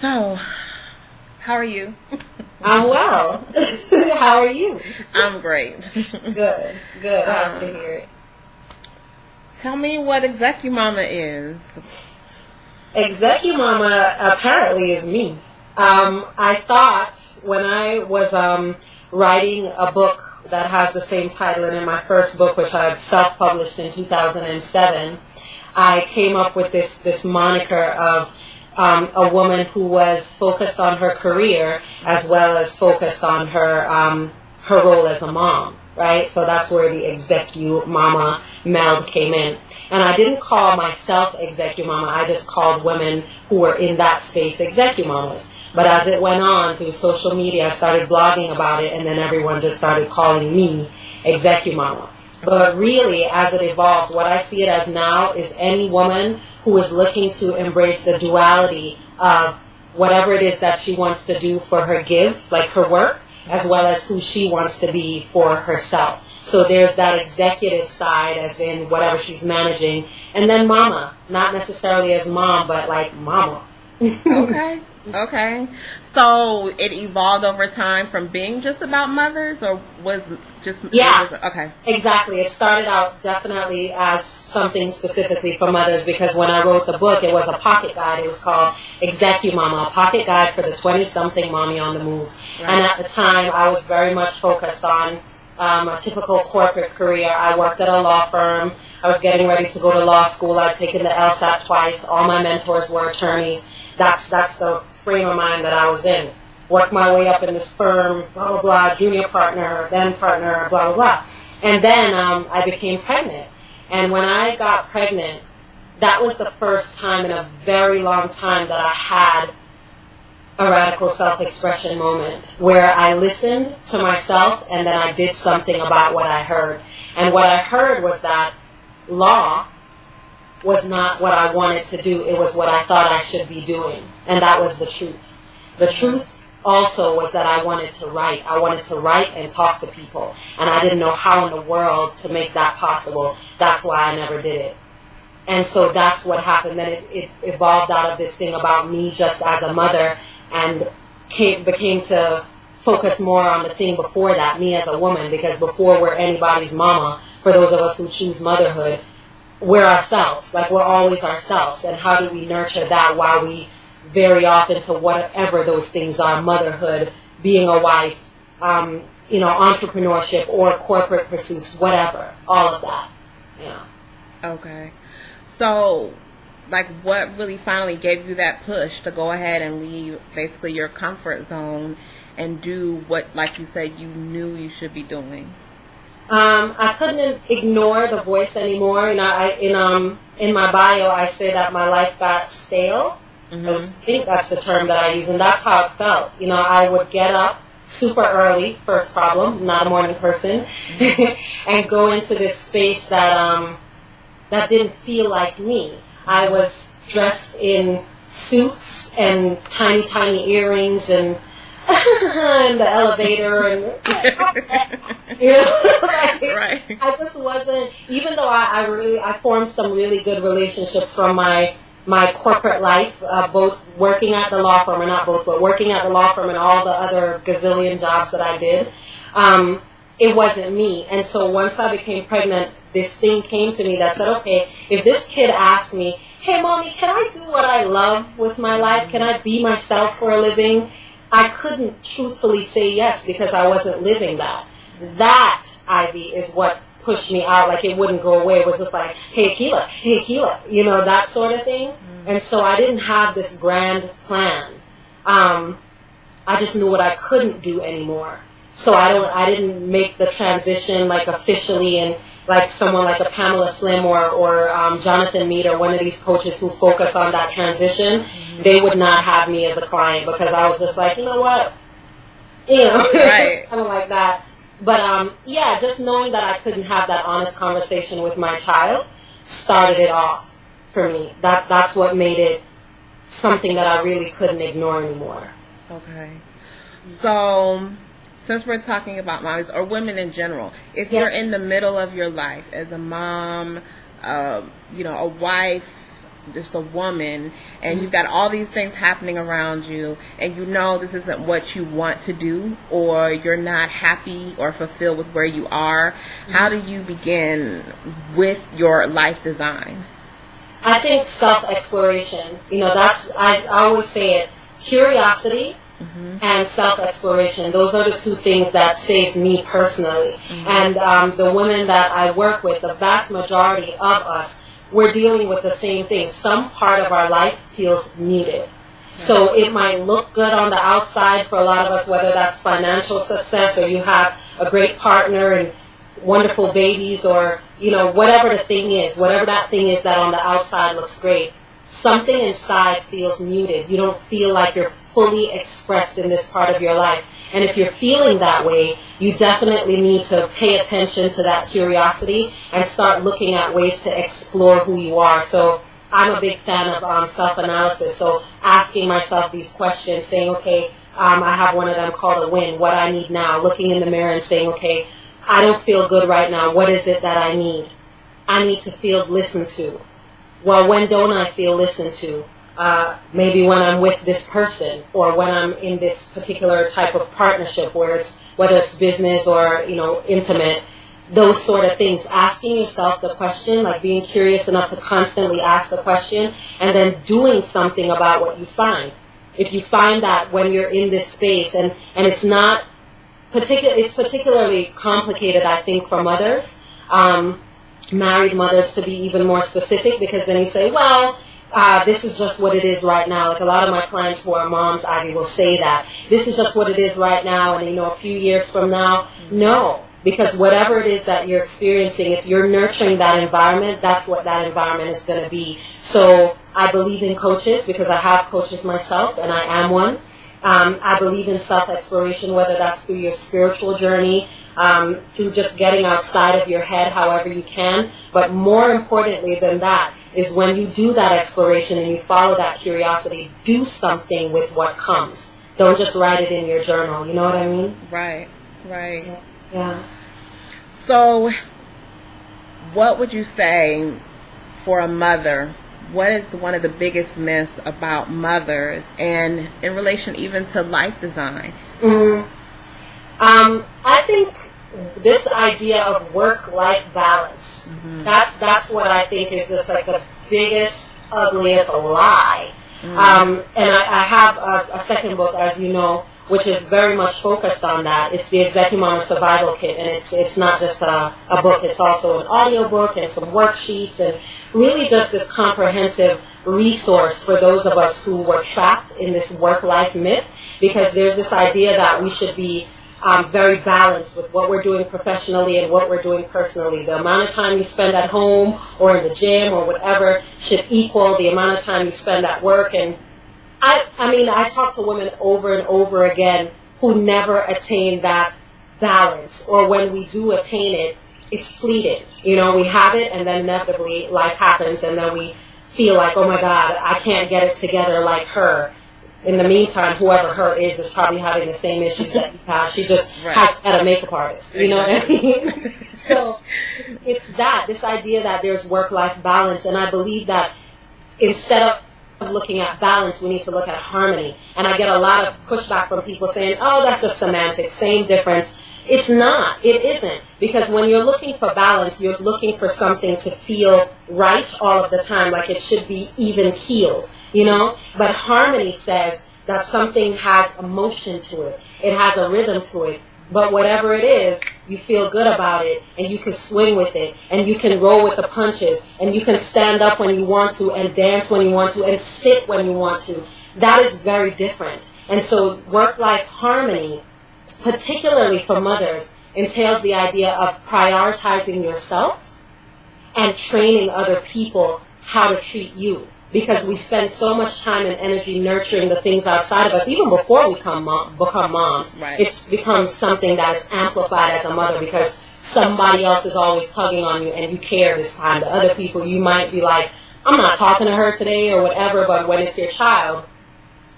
So, how are you? I'm well. How are you? I'm great. Good. Happy to hear it. Tell me what Execumama is. Execumama apparently is me. I thought when I was writing a book that has the same title, and in my first book, which I self-published in 2007, I came up with this moniker of a woman who was focused on her career as well as focused on her role as a mom, right? So that's where the Execumama meld came in. And I didn't call myself Execumama, I just called women who were in that space Execumamas. But as it went on through social media, I started blogging about it, and then everyone just started calling me Execumama. But really, as it evolved, what I see it as now is any woman who is looking to embrace the duality of whatever it is that she wants to do for her give, like her work, as well as who she wants to be for herself. So there's that executive side, as in whatever she's managing, and then mama, not necessarily as mom, but like mama. Okay. So it evolved over time from being just about mothers, or was just... Yeah, okay. Exactly. It started out definitely as something specifically for mothers, because when I wrote the book, it was a pocket guide. It was called Execumama, a pocket guide for the 20-something mommy on the move. Right. And at the time, I was very much focused on a typical corporate career. I worked at a law firm. I was getting ready to go to law school. I'd taken the LSAT twice. All my mentors were attorneys. That's the frame of mind that I was in. Worked my way up in this firm, blah, blah, blah, junior partner, then partner, blah, blah, blah. And then I became pregnant. And when I got pregnant, that was the first time in a very long time that I had a radical self-expression moment where I listened to myself and then I did something about what I heard. And what I heard was that law was not what I wanted to do. It was what I thought I should be doing. And that was the truth. The truth also was that I wanted to write. I wanted to write and talk to people. And I didn't know how in the world to make that possible. That's why I never did it. And so that's what happened. Then it evolved out of this thing about me just as a mother, and became to focus more on the thing before that, me as a woman, because before we're anybody's mama, for those of us who choose motherhood, we're ourselves. Like, we're always ourselves. And how do we nurture that while we very often to whatever those things are, motherhood, being a wife, entrepreneurship or corporate pursuits, whatever, all of that, Okay. So, like, what really finally gave you that push to go ahead and leave basically your comfort zone and do what, like you said, you knew you should be doing? I couldn't ignore the voice anymore. In my bio, I say that my life got stale. Mm-hmm. I think that's the term that I use, and that's how it felt. I would get up super early, first problem, not a morning person, and go into this space that didn't feel like me. I was dressed in suits and tiny earrings and in the elevator and right. I just wasn't, even though I formed some really good relationships from my corporate life, both working at the law firm, or not both, but working at the law firm and all the other gazillion jobs that I did, it wasn't me. And so once I became pregnant, this thing came to me that said, okay, if this kid asked me, hey mommy, can I do what I love with my life? Can I be myself for a living? I couldn't truthfully say yes, because I wasn't living that. That, Ivy, is what pushed me out. Like, it wouldn't go away. It was just like, hey Akilah, that sort of thing. Mm-hmm. And so I didn't have this grand plan. I just knew what I couldn't do anymore. So I didn't make the transition like officially, and like someone like a Pamela Slim or Jonathan Mead or one of these coaches who focus on that transition, mm-hmm. they would not have me as a client, because I was just like, you know what, right. kind of like that. But just knowing that I couldn't have that honest conversation with my child started it off for me. That's what made it something that I really couldn't ignore anymore. Okay. So, since we're talking about moms or women in general, if you're in the middle of your life as a mom, a wife, just a woman, and you've got all these things happening around you, and you know this isn't what you want to do, or you're not happy or fulfilled with where you are, how do you begin with your life design? I think self-exploration. You know, I always say it, curiosity and self-exploration. Those are the two things that saved me personally. And the women that I work with, the vast majority of us, we're dealing with the same thing. Some part of our life feels muted. So it might look good on the outside for a lot of us, whether that's financial success or you have a great partner and wonderful babies, or, you know, whatever the thing is, whatever that thing is that on the outside looks great. Something inside feels muted. You don't feel like you're fully expressed in this part of your life. And if you're feeling that way, you definitely need to pay attention to that curiosity and start looking at ways to explore who you are. So I'm a big fan of self-analysis. So asking myself these questions, saying, okay, I have one of them called a win, what I need now, looking in the mirror and saying, okay, I don't feel good right now. What is it that I need? I need to feel listened to. Well, when don't I feel listened to? Maybe when I'm with this person, or when I'm in this particular type of partnership, whether it's business or, you know, intimate, those sort of things. Asking yourself the question, like being curious enough to constantly ask the question, and then doing something about what you find. If you find that when you're in this space, and it's not it's particularly complicated, I think, for mothers, married mothers to be even more specific, because then you say, well, this is just what it is right now. Like a lot of my clients who are moms, Ivy, will say that. This is just what it is right now, and, you know, a few years from now. No, because whatever it is that you're experiencing, if you're nurturing that environment, that's what that environment is going to be. So I believe in coaches, because I have coaches myself, and I am one. I believe in self-exploration, whether that's through your spiritual journey, through just getting outside of your head however you can. But more importantly than that is when you do that exploration and you follow that curiosity, do something with what comes. Don't just write it in your journal. You know what I mean? Right. Yeah. So what would you say for a mother? What is one of the biggest myths about mothers, and in relation even to life design? I think this idea of work-life balance, that's what I think is just like the biggest, ugliest lie. And I have a second book, as you know, which is very much focused on that. It's the Execumama Survival Kit, and it's not just a book, it's also an audio book and some worksheets, and really just this comprehensive resource for those of us who were trapped in this work-life myth, because there's this idea that we should be very balanced with what we're doing professionally and what we're doing personally. The amount of time you spend at home or in the gym or whatever should equal the amount of time you spend at work. And I mean, I talk to women over and over again who never attain that balance, or when we do attain it, it's fleeting. You know, we have it, and then inevitably life happens, and then we feel like, oh my God, I can't get it together like her. In the meantime, whoever her is probably having the same issues that you have. She just has had a makeup artist. You know what I mean? So it's this idea that there's work-life balance, and I believe that instead of looking at balance, we need to look at harmony. And I get a lot of pushback from people saying, oh, that's just semantics, same difference. It's not. It isn't. Because when you're looking for balance, you're looking for something to feel right all of the time, like it should be even keeled, you know? But harmony says that something has emotion to it. It has a rhythm to it. But whatever it is, you feel good about it, and you can swing with it, and you can roll with the punches, and you can stand up when you want to, and dance when you want to, and sit when you want to. That is very different. And so work-life harmony, particularly for mothers, entails the idea of prioritizing yourself and training other people how to treat you. Because we spend so much time and energy nurturing the things outside of us, even before we become moms. Right. It becomes something that is amplified as a mother, because somebody else is always tugging on you, and you care this time. To other people, you might be like, I'm not talking to her today or whatever, but when it's your child,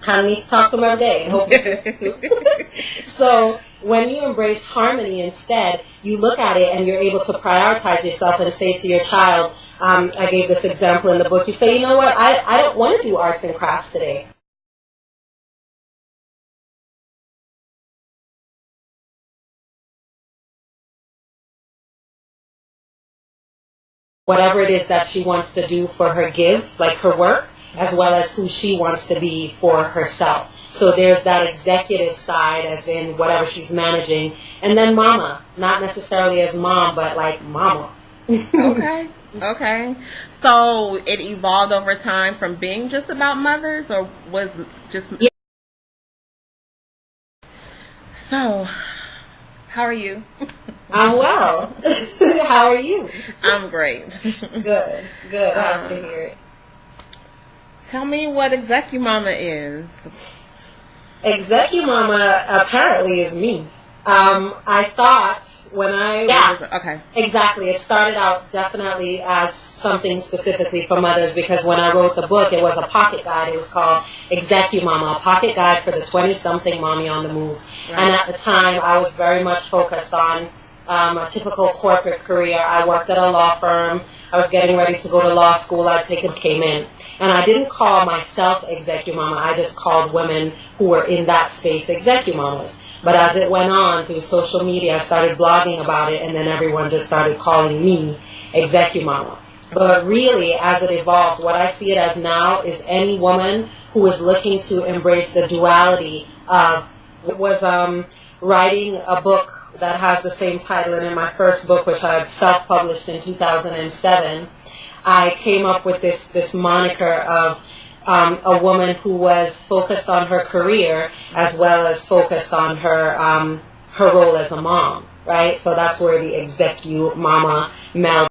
kind of need to talk to them every day. And hopefully So when you embrace harmony instead, you look at it and you're able to prioritize yourself and say to your child, I gave this example in the book. You say, you know what, I don't want to do arts and crafts today. Whatever it is that she wants to do for her give, like her work, as well as who she wants to be for herself. So there's that executive side, as in whatever she's managing, and then mama, not necessarily as mom, but like mama. Okay. Okay. So it evolved over time from being just about mothers, or was just... Yeah. So, how are you? I'm well. How are you? I'm great. Good. Good. Happy to hear it. Tell me what Execumama is. Execumama apparently is me. I thought when I... Yeah. Okay. Exactly. It started out definitely as something specifically for mothers, because when I wrote the book, it was a pocket guide. It was called Execumama, a pocket guide for the 20-something mommy on the move. Right. And at the time, I was very much focused on a typical corporate career. I worked at a law firm. I was getting ready to go to law school. I'd taken came in. And I didn't call myself Execumama. I just called women who were in that space Execumamas. But as it went on through social media, I started blogging about it, and then everyone just started calling me Execumama. But really, as it evolved, what I see it as now is any woman who is looking to embrace the duality of... writing a book that has the same title, and in my first book, which I've self-published in 2007, I came up with this moniker of a woman who was focused on her career as well as focused on her role as a mom, right? So that's where the Execumama meld